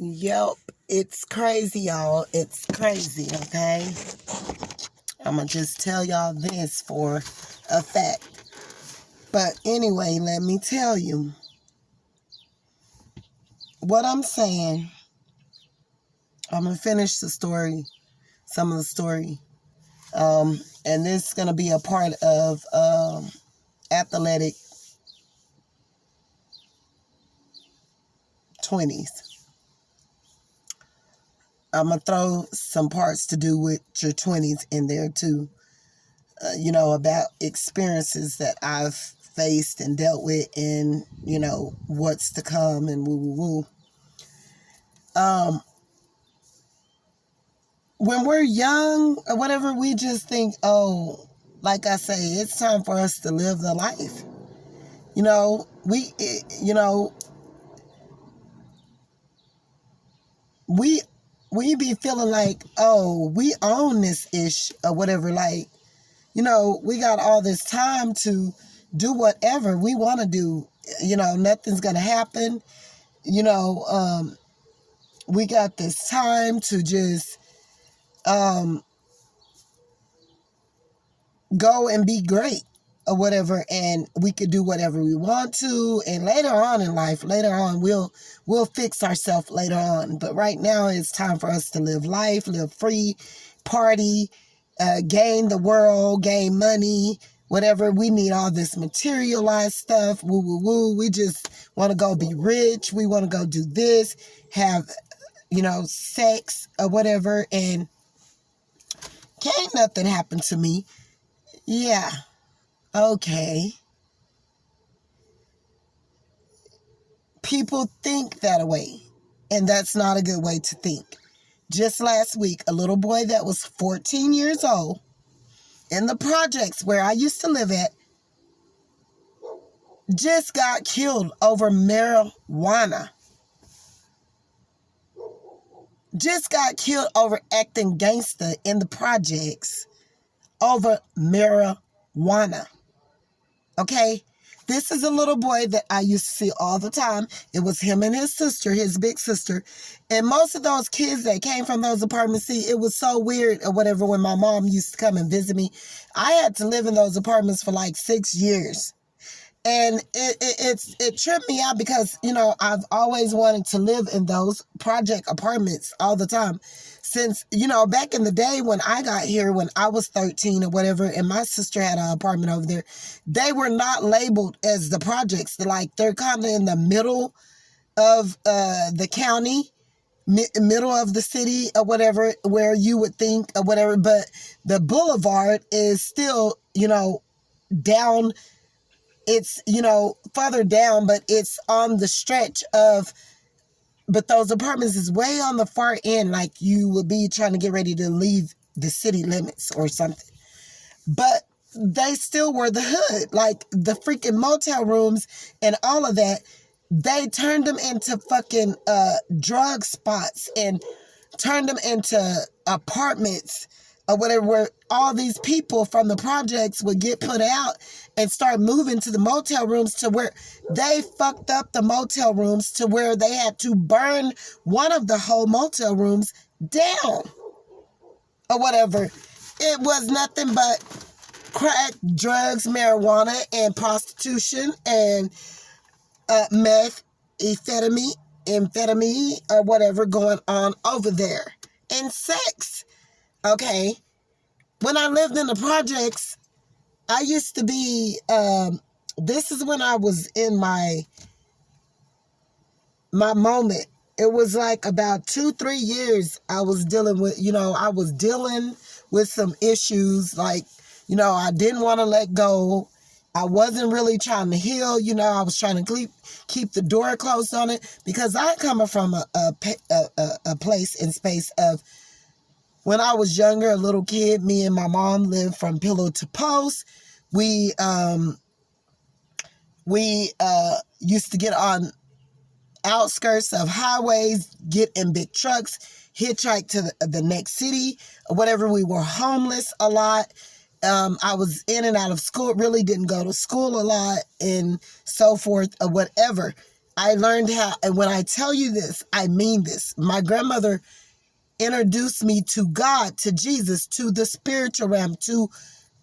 Yep, it's crazy, y'all. It's crazy, okay? I'm going to just tell y'all this for a fact. But anyway, let me tell you what I'm saying. I'm going to finish the story, some of the story. And this is going to be a part of Athletic 20s. I'm going to throw some parts to do with your 20s in there too. About experiences that I've faced and dealt with and, what's to come and woo. When we're young or whatever, we just think, like I say, it's time for us to live the life. We be feeling like, we own this ish or whatever. Like, we got all this time to do whatever we want to do. Nothing's going to happen. We got this time to just go and be great or whatever, and we could do whatever we want to, and later on in life, we'll fix ourselves later on. But right now it's time for us to live life, live free, party, gain the world, gain money, whatever. We need all this materialized stuff, woo. We just want to go be rich. We want to go do this, have, sex or whatever, and can't nothing happen to me. Yeah. Okay. People think that way, and that's not a good way to think. Just last week, a little boy that was 14 years old in the projects where I used to live at just got killed over marijuana. Just got killed over acting gangster in the projects over marijuana. Okay? This is a little boy that I used to see all the time. It was him and his sister, his big sister. And most of those kids that came from those apartments, see, it was so weird or whatever when my mom used to come and visit me. I had to live in those apartments for like 6 years. And it tripped me out because, I've always wanted to live in those project apartments all the time. Since, back in the day when I got here, when I was 13 or whatever, and my sister had an apartment over there, they were not labeled as the projects. They're kind of in the middle of the county, middle of the city or whatever, where you would think or whatever. But the boulevard is still, down. It's, further down, but it's on the stretch of, but those apartments is way on the far end, like you would be trying to get ready to leave the city limits or something. But they still were the hood, like the freaking motel rooms and all of that. They turned them into fucking drug spots and turned them into apartments or whatever, where all these people from the projects would get put out and start moving to the motel rooms, to where they fucked up the motel rooms to where they had to burn one of the whole motel rooms down or whatever. It was nothing but crack, drugs, marijuana, and prostitution, and meth, amphetamine, or whatever going on over there. And sex. Okay? When I lived in the projects, I used to be, this is when I was in my moment. It was like about 2-3 years I was dealing with, some issues. Like, I didn't want to let go. I wasn't really trying to heal. I was trying to keep the door closed on it, because I come from a place and space of, when I was younger, a little kid, me and my mom lived from pillow to post. We used to get on outskirts of highways, get in big trucks, hitchhike to the next city, or whatever. We were homeless a lot. I was in and out of school, really didn't go to school a lot, and so forth, or whatever. I learned how, and when I tell you this, I mean this. My grandmother introduced me to God, to Jesus, to the spiritual realm, to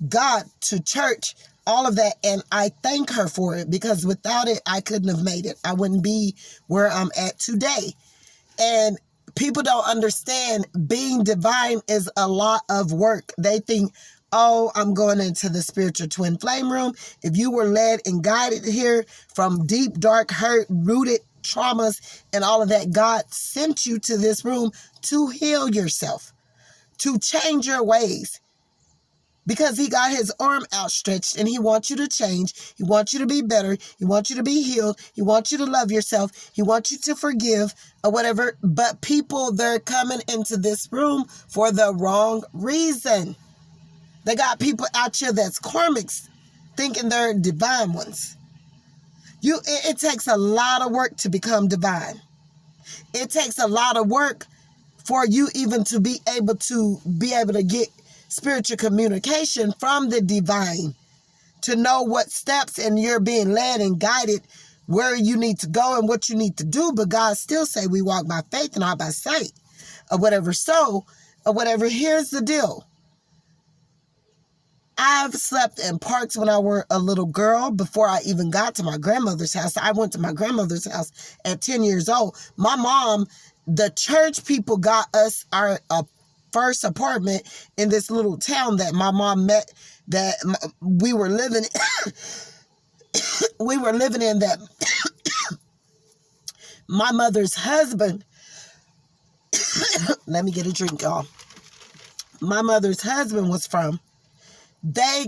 God, to church, all of that. And I thank her for it, because without it, I couldn't have made it. I wouldn't be where I'm at today. And people don't understand being divine is a lot of work. They think, oh, I'm going into the spiritual twin flame room. If you were led and guided here from deep, dark, hurt, rooted traumas and all of that, God sent you to this room to heal yourself, to change your ways. Because he got his arm outstretched and he wants you to change. He wants you to be better. He wants you to be healed. He wants you to love yourself. He wants you to forgive or whatever. But people, they're coming into this room for the wrong reason. They got people out here that's karmics thinking they're divine ones. It takes a lot of work to become divine. It takes a lot of work for you even to be able to get spiritual communication from the divine, to know what steps, and you're being led and guided where you need to go and what you need to do. But God still say we walk by faith and not by sight or whatever. So, or whatever, here's the deal. I've slept in parks when I were a little girl before I even got to my grandmother's house. I went to my grandmother's house at 10 years old. My mom, the church people got us our first apartment in this little town that my mom met, that we were living in that my mother's husband, let me get a drink, y'all. My mother's husband was from. They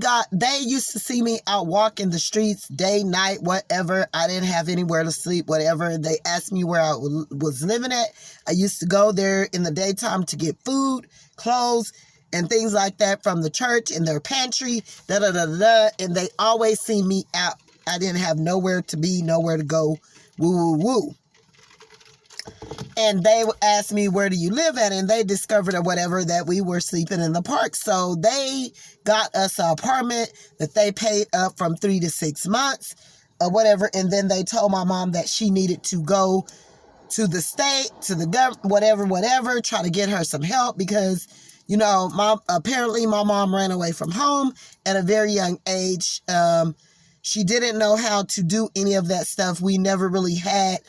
used to see me out walking the streets day, night, whatever. I didn't have anywhere to sleep, whatever. They asked me where I was living at. I used to go there in the daytime to get food, clothes, and things like that from the church in their pantry, and they always see me out. I didn't have nowhere to be, nowhere to go, woo, woo, woo. And they asked me, where do you live at? And they discovered or whatever that we were sleeping in the park. So they got us an apartment that they paid up from 3 to 6 months or whatever. And then they told my mom that she needed to go to the state, to the government, whatever, try to get her some help because, you know, apparently my mom ran away from home at a very young age. She didn't know how to do any of that stuff. We never really had.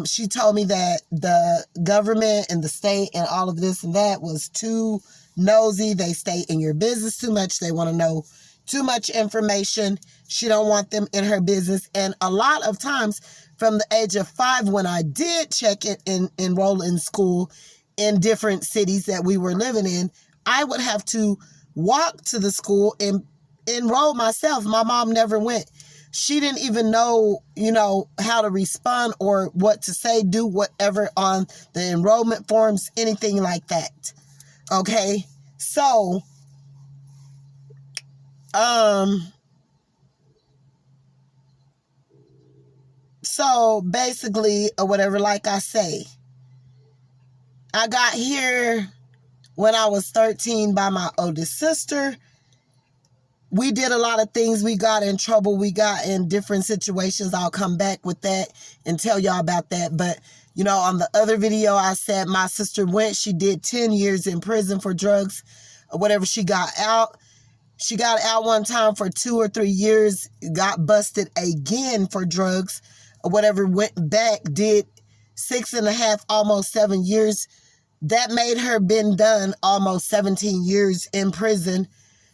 She told me that the government and the state and all of this and that was too nosy. They stay in your business too much. They want to know too much information. She don't want them in her business. And a lot of times from the age of 5, when I did check it and enroll in school in different cities that we were living in, I would have to walk to the school and enroll myself. My mom never went. She didn't even know, you know, how to respond or what to say, do whatever on the enrollment forms, anything like that. Okay? So, basically, or whatever, like I say, I got here when I was 13 by my oldest sister. We did a lot of things. We got in trouble. We got in different situations. I'll come back with that and tell y'all about that. But, you know, on the other video, I said my sister went. She did 10 years in prison for drugs or whatever. She got out. She got out one time for 2 or 3 years, got busted again for drugs or whatever, went back, did 6.5, almost 7 years. That made her been done almost 17 years in prison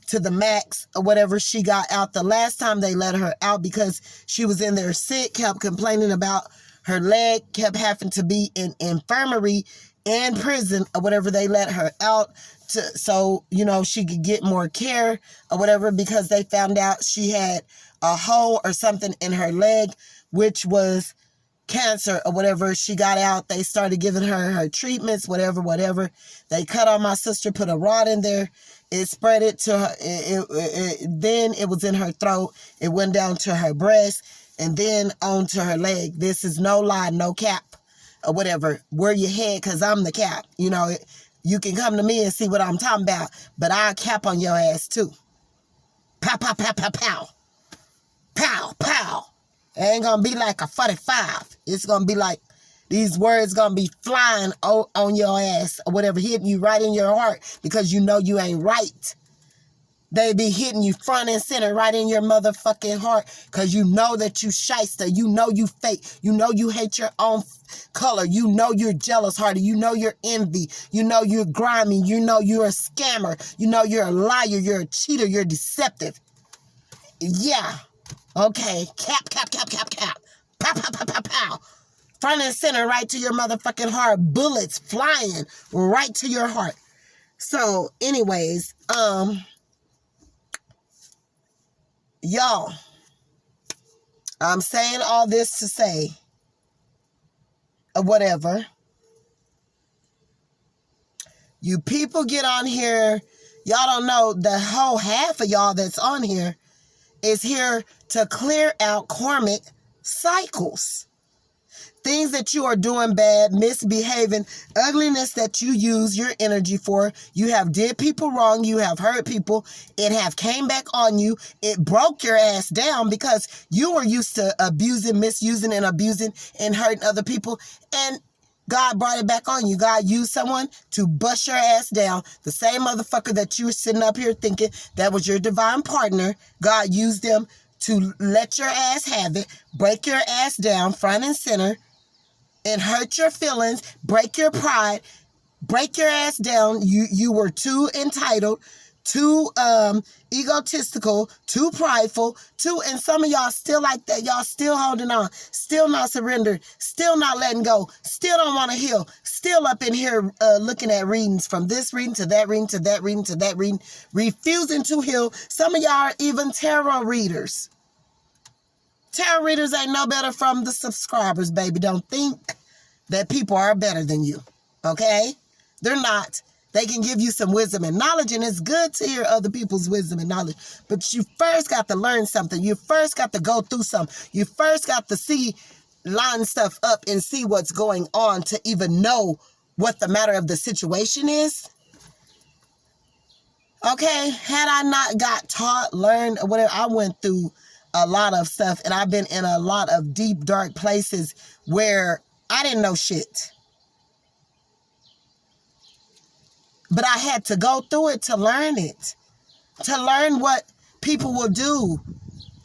to the max or whatever. She got out the last time they let her out because she was in there sick, kept complaining about her leg, kept having to be in infirmary and prison or whatever. They let her out so, you know, she could get more care or whatever because they found out she had a hole or something in her leg, which was cancer or whatever. She got out. They started giving her treatments, whatever. They cut on my sister, put a rod in there. It spread it to her. Then it was in her throat. It went down to her breast and then onto her leg. This is no lie, no cap or whatever. Wear your head because I'm the cap. You know, you can come to me and see what I'm talking about, but I'll cap on your ass too. Pow, pow, pow, pow, pow. Pow, pow. It ain't going to be like a 45. It's going to be like these words going to be flying on your ass or whatever, hitting you right in your heart because you know you ain't right. They be hitting you front and center right in your motherfucking heart because you know that you shyster. You know you fake. You know you hate your own color. You know you're jealous-hearted. You know you're envy. You know you're grimy. You know you're a scammer. You know you're a liar. You're a cheater. You're deceptive. Yeah. Okay. Cap. Pow, pow, pow, pow, pow. Front and center right to your motherfucking heart. Bullets flying right to your heart. So, anyways, y'all, I'm saying all this to say, whatever. You people get on here, y'all don't know the whole half of y'all that's on here is here to clear out karmic cycles. Things that you are doing bad, misbehaving, ugliness that you use your energy for. You have did people wrong. You have hurt people. It have came back on you. It broke your ass down because you were used to abusing, misusing, and abusing and hurting other people. And God brought it back on you. God used someone to bust your ass down. The same motherfucker that you were sitting up here thinking that was your divine partner. God used them to let your ass have it, break your ass down front and center, and hurt your feelings, break your pride, break your ass down. You were too entitled, too egotistical, too prideful, and some of y'all still like that. Y'all still holding on, still not surrendered, still not letting go, still don't want to heal, still up in here looking at readings from this reading to that reading to that reading to that reading, refusing to heal. Some of y'all are even tarot readers. Tarot readers ain't no better from the subscribers, baby. Don't think that people are better than you, okay? They're not. They can give you some wisdom and knowledge, and it's good to hear other people's wisdom and knowledge. But you first got to learn something. You first got to go through something. You first got to line stuff up and see what's going on to even know what the matter of the situation is. Okay? Had I not got taught, learned, or whatever, I went through a lot of stuff, and I've been in a lot of deep, dark places where I didn't know shit. But I had to go through it to learn it. To learn what people will do,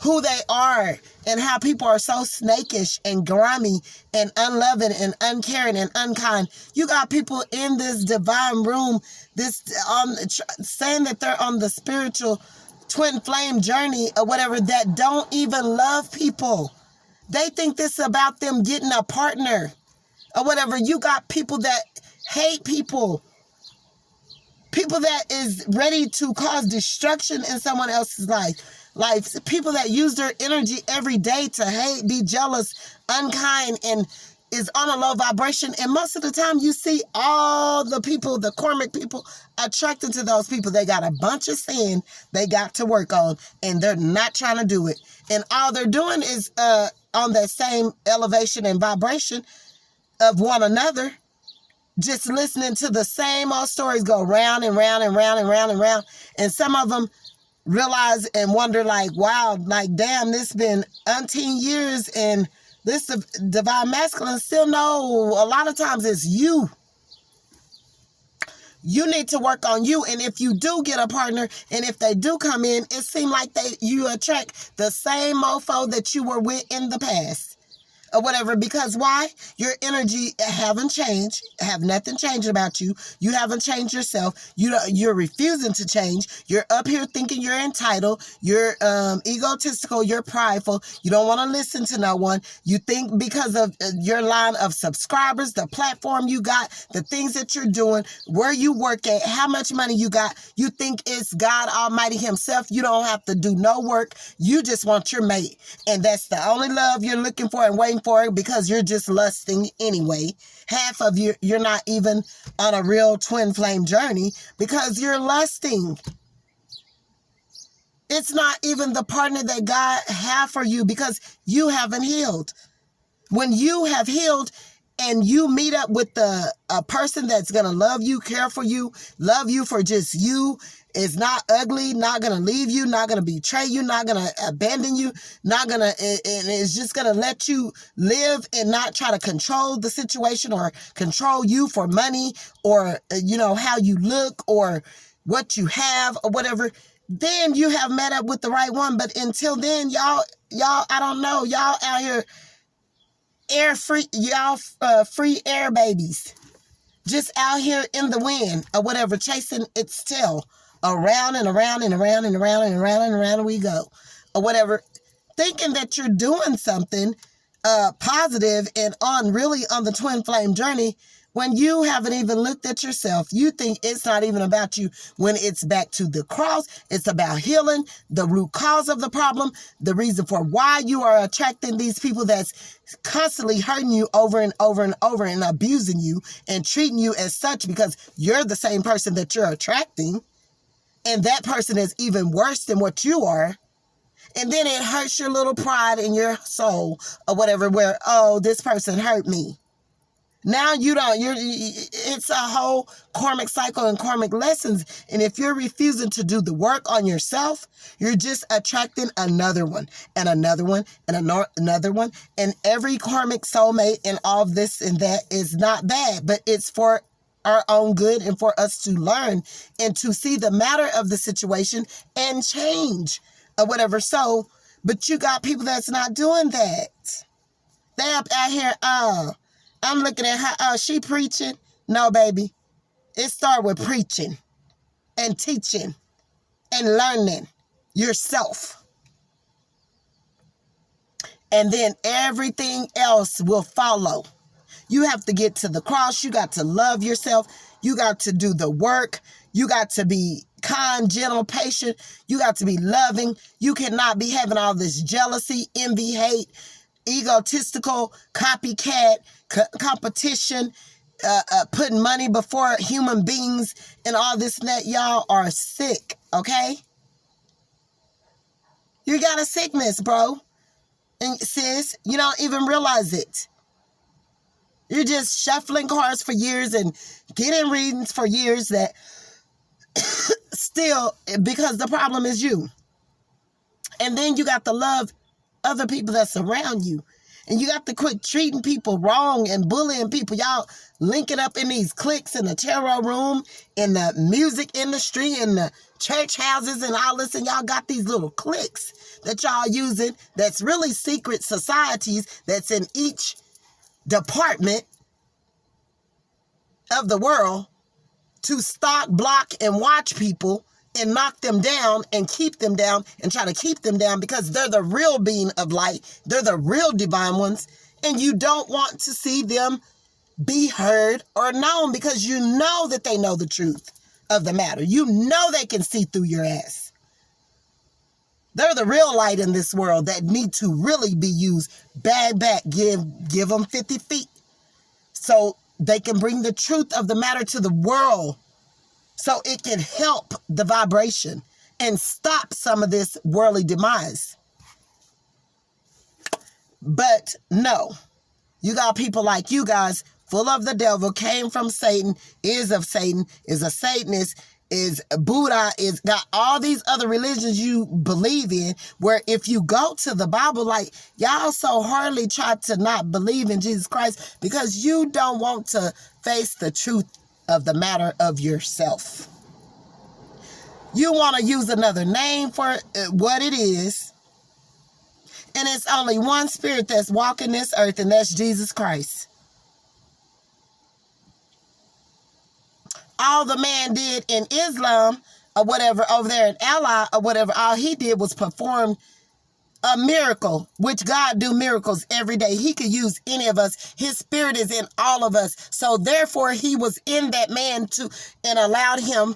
who they are, and how people are so snakish and grimy and unloving and uncaring and unkind. You got people in this divine room, saying that they're on the spiritual twin flame journey or whatever, that don't even love people. They think this is about them getting a partner or whatever. You got people that hate people. People that is ready to cause destruction in someone else's life. People that use their energy every day to hate, be jealous, unkind, and is on a low vibration. And most of the time you see all the people, the karmic people, attracted to those people. They got a bunch of sin they got to work on, and they're not trying to do it. And all they're doing is on that same elevation and vibration of one another, just listening to the same old stories go round and round and round and round and round. And some of them realize and wonder like, wow, like, damn, this been umpteen years and this divine masculine still know a lot of times it's you. You need to work on you. And if you do get a partner, and if they do come in, it seems like you attract the same mofo that you were with in the past. Or whatever, because why? Your energy haven't changed, have nothing changed about you. You haven't changed yourself. You're refusing to change. You're up here thinking you're entitled. You're egotistical. You're prideful. You don't want to listen to no one. You think because of your line of subscribers, the platform you got, the things that you're doing, where you work at, how much money you got, you think it's God Almighty himself. You don't have to do no work. You just want your mate. And that's the only love you're looking for and waiting for, because you're just lusting anyway. Half of you're not even on a real twin flame journey because you're lusting. It's not even the partner that God have for you because you haven't healed. When you have healed and you meet up with a person that's going to love you, care for you, love you for just you, is not ugly, not going to leave you, not going to betray you, not going to abandon you, not going to, and it's just going to let you live and not try to control the situation or control you for money or, how you look or what you have or whatever, then you have met up with the right one. But until then, y'all, I don't know, y'all out here free air babies. Just out here in the wind or whatever, chasing its tail around and around and around and around and around and around we go or whatever, thinking that you're doing something positive and really on the twin flame journey when you haven't even looked at yourself. You think it's not even about you when it's back to the cross. It's about healing the root cause of the problem, the reason for why you are attracting these people that's constantly hurting you over and over and over and abusing you and treating you as such because you're the same person that you're attracting. And that person is even worse than what you are. And then it hurts your little pride in your soul or whatever where, oh, this person hurt me. Now it's a whole karmic cycle and karmic lessons. And if you're refusing to do the work on yourself, you're just attracting another one and another one and another one. And every karmic soulmate and all this and that is not bad, but it's for our own good and for us to learn and to see the matter of the situation and change or whatever. So, but you got people that's not doing that. They up out here, I'm looking at her, she preaching. No, baby. It started with preaching and teaching and learning yourself. And then everything else will follow. You have to get to the cross. You got to love yourself. You got to do the work. You got to be kind, gentle, patient. You got to be loving. You cannot be having all this jealousy, envy, hate, egotistical, copycat, competition, putting money before human beings and all this and that. Y'all are sick, okay? You got a sickness, bro. And sis, you don't even realize it. You're just shuffling cards for years and getting readings for years that still, because the problem is you. And then you got to love other people that surround you. And you got to quit treating people wrong and bullying people. Y'all linking up in these cliques in the tarot room, in the music industry, in the church houses and all this. And y'all got these little cliques that y'all using that's really secret societies that's in each department of the world to stalk, block, and watch people and knock them down and keep them down and try to keep them down because they're the real being of light. They're the real divine ones. And you don't want to see them be heard or known because you know that they know the truth of the matter. You know they can see through your ass. They're the real light in this world that need to really be used. Bag back, give them 50 feet so they can bring the truth of the matter to the world. So it can help the vibration and stop some of this worldly demise. But no, you got people like you guys full of the devil, came from Satan, is of Satan, is a Satanist, is Buddha, is got all these other religions you believe in, where if you go to the Bible, like y'all so hardly try to not believe in Jesus Christ because you don't want to face the truth of the matter of yourself. You want to use another name for what it is. And it's only one spirit that's walking this earth, and that's Jesus Christ. All the man did in Islam or whatever over there in Allah or whatever, all he did was perform a miracle, which God do miracles every day. He could use any of us. His spirit is in all of us. So therefore he was in that man and allowed him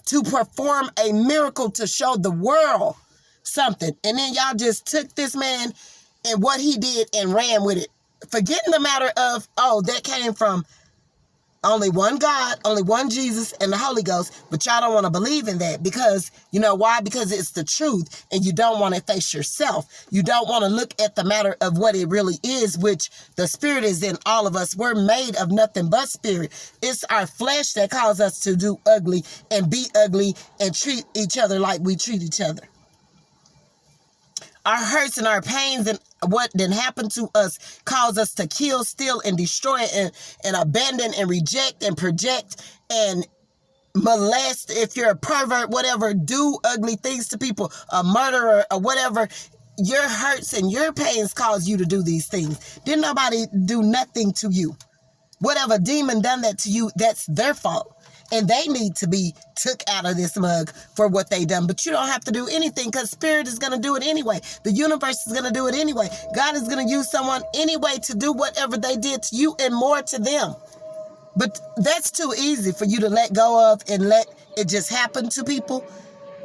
to perform a miracle to show the world something. And then y'all just took this man and what he did and ran with it. Forgetting the matter of, oh, that came from Only one God, only one Jesus, and the Holy Ghost. But y'all don't want to believe in that because, you know why? Because it's the truth, and you don't want to face yourself. You don't want to look at the matter of what it really is, which the spirit is in all of us. We're made of nothing but spirit. It's our flesh that causes us to do ugly and be ugly and treat each other like we treat each other. Our hurts and our pains and what then happened to us cause us to kill, steal, and destroy and abandon and reject and project and molest. If you're a pervert, whatever, do ugly things to people, a murderer or whatever, your hurts and your pains cause you to do these things. Didn't nobody do nothing to you. Whatever demon done that to you, that's their fault. And they need to be took out of this mug for what they done. But you don't have to do anything because spirit is going to do it anyway. The universe is going to do it anyway. God is going to use someone anyway to do whatever they did to you and more to them. But that's too easy for you to let go of and let it just happen to people.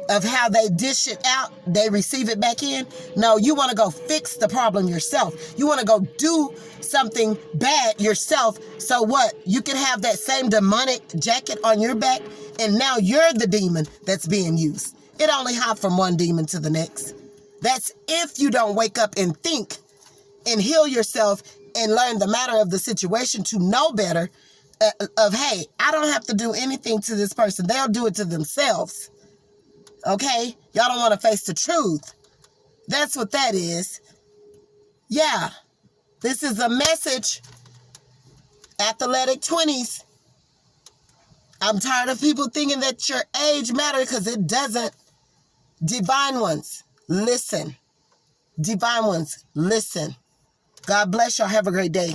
Of how they dish it out, they receive it back in. No, you want to go fix the problem yourself. You want to go do something bad yourself. So what? You can have that same demonic jacket on your back, and now you're the demon that's being used. It only hops from one demon to the next. That's if you don't wake up and think and heal yourself and learn the matter of the situation to know better of, hey, I don't have to do anything to this person. They'll do it to themselves. Okay? Y'all don't want to face the truth. That's what that is. Yeah. This is a message. Athletic 20s. I'm tired of people thinking that your age matters because it doesn't. Divine ones, listen. Divine ones, listen. God bless y'all. Have a great day.